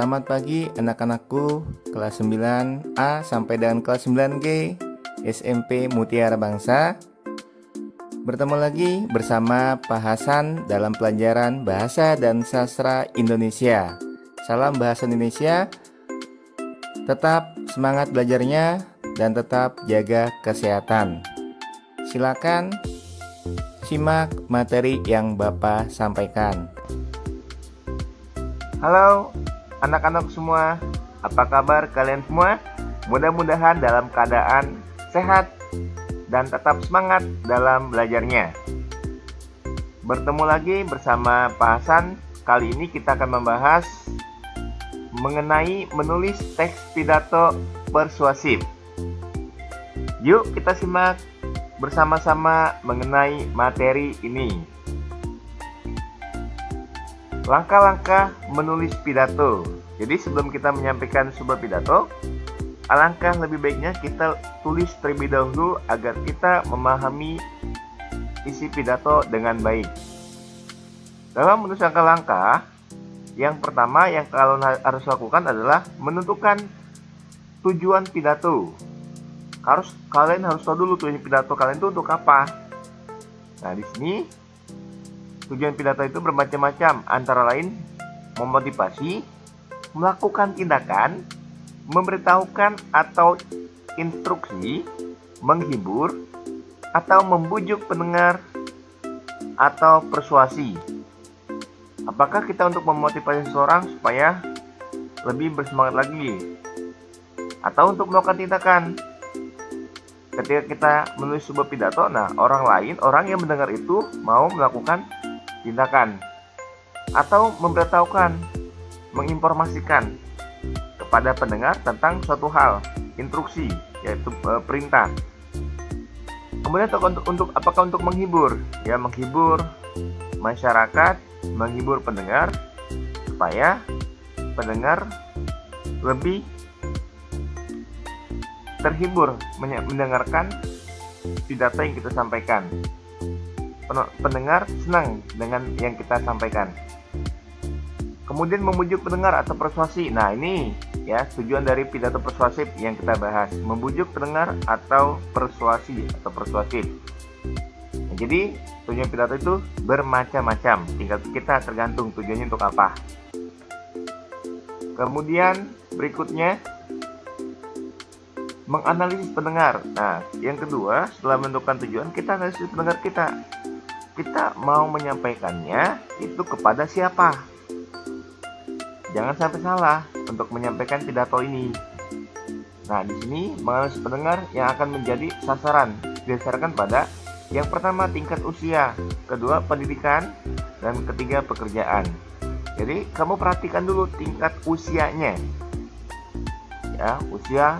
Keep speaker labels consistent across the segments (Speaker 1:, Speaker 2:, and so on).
Speaker 1: Selamat pagi anak-anakku kelas 9A sampai dengan kelas 9G SMP Mutiara Bangsa. Bertemu lagi bersama Pak Hasan dalam pelajaran Bahasa dan Sastra Indonesia. Salam Bahasa Indonesia. Tetap semangat belajarnya dan tetap jaga kesehatan. Silakan simak materi yang Bapak sampaikan. Halo anak-anak semua, apa kabar kalian semua? Mudah-mudahan dalam keadaan sehat dan tetap semangat dalam belajarnya. Bertemu lagi bersama Pak Hasan. Kali ini kita akan membahas mengenai menulis teks pidato persuasif. Yuk kita simak bersama-sama mengenai materi ini. Langkah-langkah menulis pidato. Jadi sebelum kita menyampaikan sebuah pidato, alangkah lebih baiknya kita tulis terlebih dahulu agar kita memahami isi pidato dengan baik. Dalam menulis langkah-langkah, yang pertama yang kalian harus lakukan adalah menentukan tujuan pidato. Kalian harus tahu dulu tujuan pidato kalian itu untuk apa. Nah, di sini tujuan pidato itu bermacam-macam, antara lain memotivasi, melakukan tindakan, memberitahukan atau instruksi, menghibur, atau membujuk pendengar, atau persuasi. Apakah kita untuk memotivasi seseorang supaya lebih bersemangat lagi? Atau untuk melakukan tindakan? Ketika kita menulis sebuah pidato, nah orang yang mendengar itu mau melakukan tindakan atau memberitahukan, menginformasikan kepada pendengar tentang suatu hal, instruksi, yaitu perintah. Kemudian apakah untuk menghibur? Ya, menghibur masyarakat, menghibur pendengar supaya pendengar lebih terhibur mendengarkan pidato yang kita sampaikan. Pendengar senang dengan yang kita sampaikan. Kemudian memujuk pendengar atau persuasi. Nah, ini ya tujuan dari pidato persuasif yang kita bahas, membujuk pendengar atau persuasi atau persuasif. Nah, jadi tujuan pidato itu bermacam-macam, tinggal kita tergantung tujuannya untuk apa. Kemudian berikutnya menganalisis pendengar. Nah, yang kedua, setelah menentukan tujuan, kita analisis pendengar kita. Kita mau menyampaikannya itu kepada siapa? Jangan sampai salah untuk menyampaikan pidato ini. Nah, di sini menganalisis pendengar yang akan menjadi sasaran didasarkan pada yang pertama tingkat usia, kedua pendidikan, dan ketiga pekerjaan. Jadi kamu perhatikan dulu tingkat usianya. Ya, usia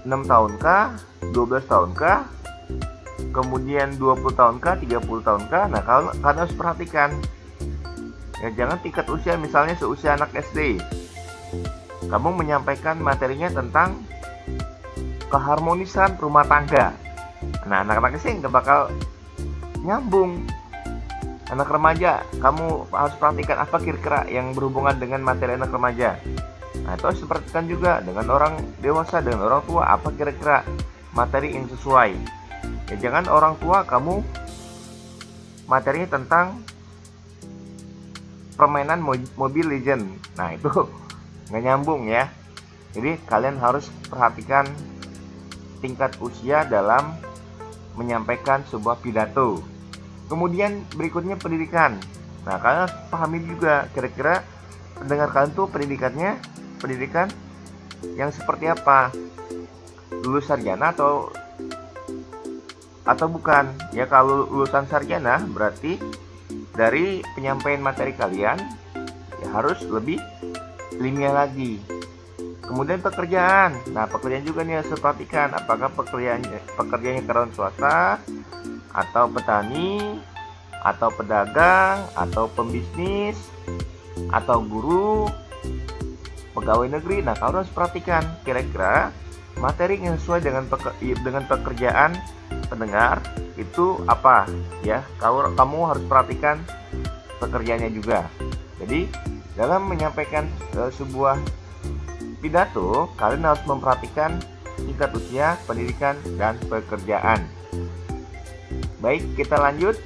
Speaker 1: 6 tahunkah, 12 tahunkah, kemudian 20 tahunkah, 30 tahunkah. Nah, kalian harus perhatikan. Ya, jangan tingkat usia misalnya seusia anak SD. Kamu menyampaikan materinya tentang keharmonisan rumah tangga. Nah, anak-anak SD nggak bakal nyambung. Anak remaja, kamu harus perhatikan apa kira-kira yang berhubungan dengan materi anak remaja. Nah, itu harus diperhatikan juga dengan orang dewasa, dengan orang tua, apa kira-kira materi yang sesuai. Ya, jangan orang tua kamu materinya tentang permainan Mobile Legend. Nah, itu nggak nyambung ya. Jadi kalian harus perhatikan tingkat usia dalam menyampaikan sebuah pidato. Kemudian berikutnya pendidikan. Nah, kalian harus pahami juga kira-kira pendengar kalian tuh pendidikan yang seperti apa, lulus sarjana atau bukan. Ya, kalau lulusan sarjana berarti dari penyampaian materi kalian ya harus lebih ilmiah lagi. Kemudian pekerjaan. Nah, pekerjaan juga nih harus perhatikan, apakah pekerjaannya karyawan swasta atau petani atau pedagang atau pembisnis atau guru, pegawai negeri. Nah, kamu harus perhatikan kira-kira materi yang sesuai dengan pekerjaan pendengar itu apa ya. Kamu harus perhatikan pekerjaannya juga. Jadi dalam menyampaikan sebuah pidato, kalian harus memperhatikan tingkat usia, pendidikan, dan pekerjaan. Baik, kita lanjut.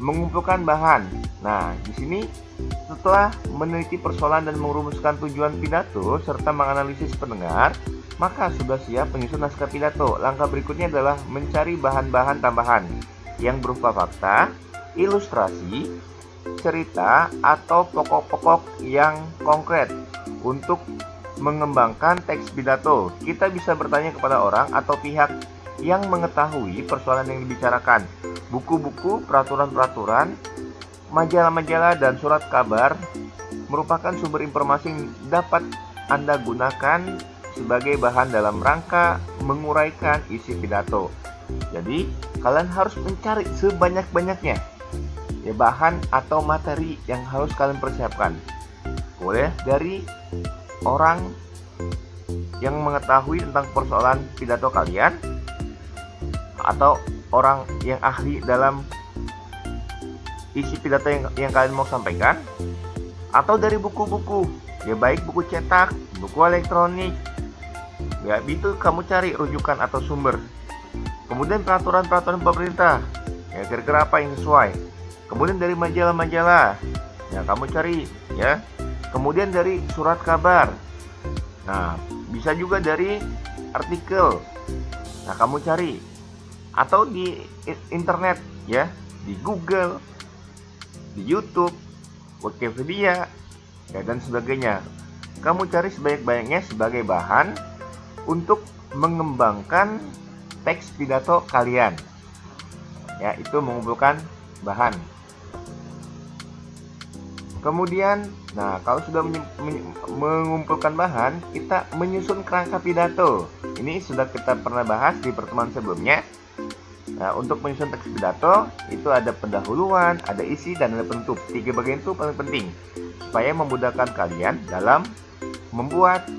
Speaker 1: Mengumpulkan bahan. Nah, di sini setelah meneliti persoalan dan merumuskan tujuan pidato serta menganalisis pendengar, maka sudah siap menyusun naskah pidato. Langkah berikutnya adalah mencari bahan-bahan tambahan yang berupa fakta, ilustrasi, cerita, atau pokok-pokok yang konkret untuk mengembangkan teks pidato. Kita bisa bertanya kepada orang atau pihak yang mengetahui persoalan yang dibicarakan. Buku-buku, peraturan-peraturan, majalah-majalah, dan surat kabar merupakan sumber informasi yang dapat Anda gunakan sebagai bahan dalam rangka menguraikan isi pidato. Jadi, kalian harus mencari sebanyak-banyaknya ya bahan atau materi yang harus kalian persiapkan. Boleh dari orang yang mengetahui tentang persoalan pidato kalian, atau orang yang ahli dalam isi pidato yang kalian mau sampaikan, atau dari buku-buku ya, baik buku cetak, buku elektronik ya, itu kamu cari rujukan atau sumber. Kemudian peraturan-peraturan pemerintah ya, kira-kira apa yang sesuai. Kemudian dari majalah-majalah ya, kamu cari ya. Kemudian dari surat kabar. Nah, bisa juga dari artikel. Nah, kamu cari atau di internet ya, di Google, di YouTube, Wikipedia ya, dan sebagainya. Kamu cari sebanyak-banyaknya sebagai bahan untuk mengembangkan teks pidato kalian. Ya, itu mengumpulkan bahan. Kemudian, nah kalau sudah mengumpulkan bahan, kita menyusun kerangka pidato. Ini sudah kita pernah bahas di pertemuan sebelumnya. Nah, untuk menyusun teks pidato itu ada pendahuluan, ada isi, dan ada penutup. 3 bagian itu paling penting supaya memudahkan kalian dalam membuat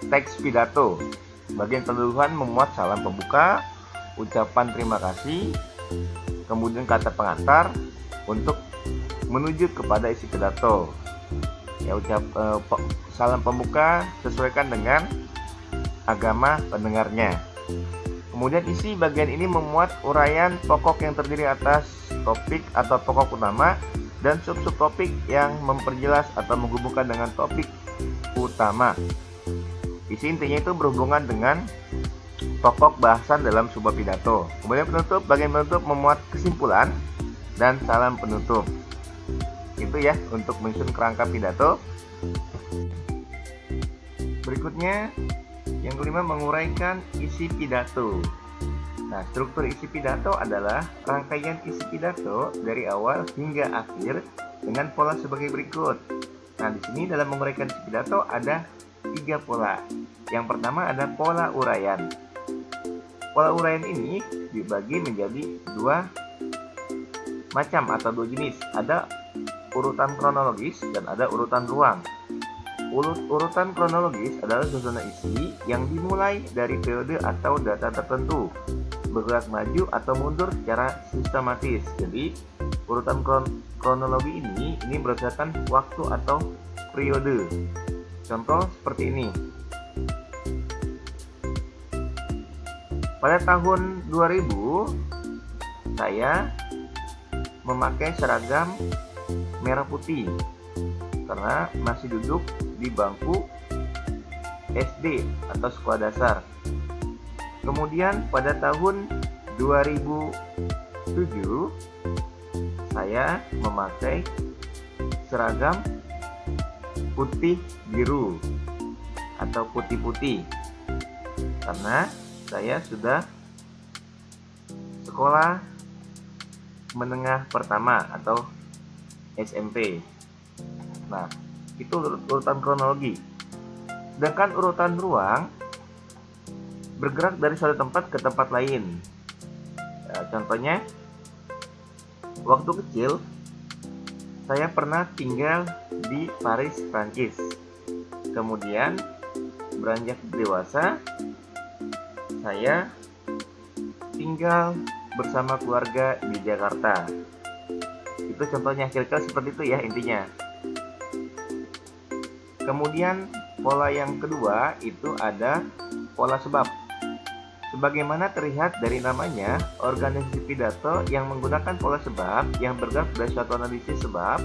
Speaker 1: teks pidato. Bagian pendahuluan memuat salam pembuka, ucapan terima kasih, kemudian kata pengantar untuk menuju kepada isi pidato. Ya, salam pembuka sesuaikan dengan agama pendengarnya. Kemudian isi bagian ini memuat uraian pokok yang terdiri atas topik atau pokok utama dan sub-sub topik yang memperjelas atau menghubungkan dengan topik utama. Isi intinya itu berhubungan dengan pokok bahasan dalam sebuah pidato. Kemudian penutup, bagian penutup memuat kesimpulan dan salam penutup. Itu ya untuk menyusun kerangka pidato. Berikutnya yang kelima, menguraikan isi pidato. Nah, struktur isi pidato adalah rangkaian isi pidato dari awal hingga akhir dengan pola sebagai berikut. Nah, di sini dalam menguraikan isi pidato ada 3 pola. Yang pertama ada pola uraian. Pola uraian ini dibagi menjadi 2 macam atau 2 jenis. Ada urutan kronologis dan ada urutan ruang. Urutan kronologis adalah susunan isi yang dimulai dari periode atau data tertentu, bergerak maju atau mundur secara sistematis. Jadi urutan kronologi ini berdasarkan waktu atau periode. Contoh seperti ini. Pada tahun 2000 saya memakai seragam merah putih karena masih duduk di bangku SD atau sekolah dasar. Kemudian pada tahun 2007 saya memakai seragam putih biru atau putih-putih karena saya sudah sekolah menengah pertama atau SMP. Nah, itu urutan kronologi. Sedangkan urutan ruang bergerak dari suatu tempat ke tempat lain. Contohnya, waktu kecil saya pernah tinggal di Paris, Prancis. Kemudian beranjak dewasa, saya tinggal bersama keluarga di Jakarta. Itu contohnya, kira-kira seperti itu ya intinya. Kemudian pola yang kedua itu ada pola sebab. Sebagaimana terlihat dari namanya, organisasi pidato yang menggunakan pola sebab yang bergerak dari suatu analisis sebab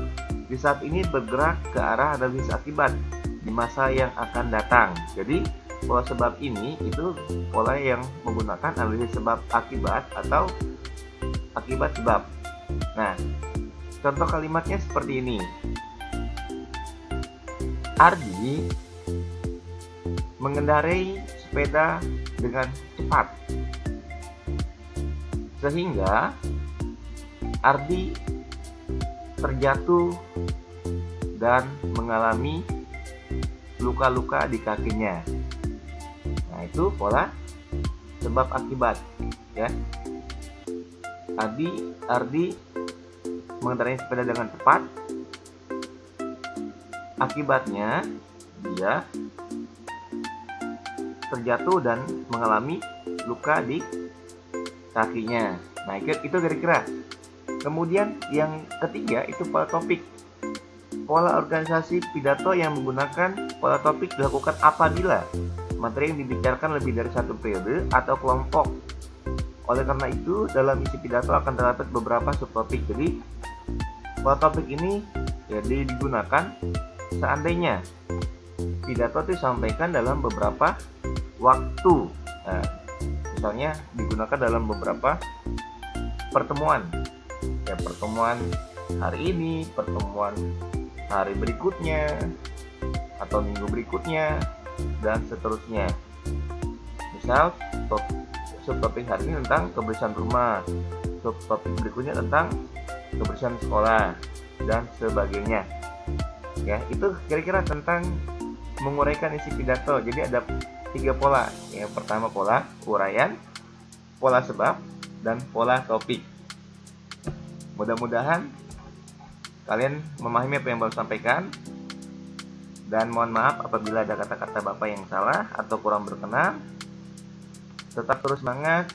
Speaker 1: di saat ini bergerak ke arah analisis akibat di masa yang akan datang. Jadi pola sebab ini itu pola yang menggunakan analisis sebab akibat atau akibat sebab. Nah, contoh kalimatnya seperti ini. Ardi mengendarai sepeda dengan cepat sehingga Ardi terjatuh dan mengalami luka-luka di kakinya. Nah, itu pola sebab akibat ya. Ardi mengendarai sepeda dengan cepat, akibatnya dia terjatuh dan mengalami luka di kakinya. Nah, itu kira-kira. Kemudian yang ketiga itu pola topik. Pola organisasi pidato yang menggunakan pola topik dilakukan apabila materi yang dibicarakan lebih dari satu periode atau kelompok. Oleh karena itu, dalam isi pidato akan terdapat beberapa subtopik. Jadi, pola topik ini jadi digunakan seandainya pidato itu disampaikan dalam beberapa waktu. Nah, misalnya digunakan dalam beberapa pertemuan. Ya, pertemuan hari ini, pertemuan hari berikutnya, atau minggu berikutnya, dan seterusnya. Misal, subtopik hari ini tentang kebersihan rumah, subtopik berikutnya tentang kebersihan sekolah, dan sebagainya. Ya, itu kira-kira tentang menguraikan isi pidato. Jadi ada 3 pola. Yang pertama pola uraian, pola sebab, dan pola topik. Mudah-mudahan kalian memahami apa yang baru sampaikan. Dan mohon maaf apabila ada kata-kata Bapak yang salah atau kurang berkenan. Tetap terus semangat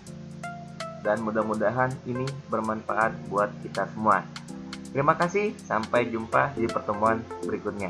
Speaker 1: dan mudah-mudahan ini bermanfaat buat kita semua. Terima kasih, sampai jumpa di pertemuan berikutnya.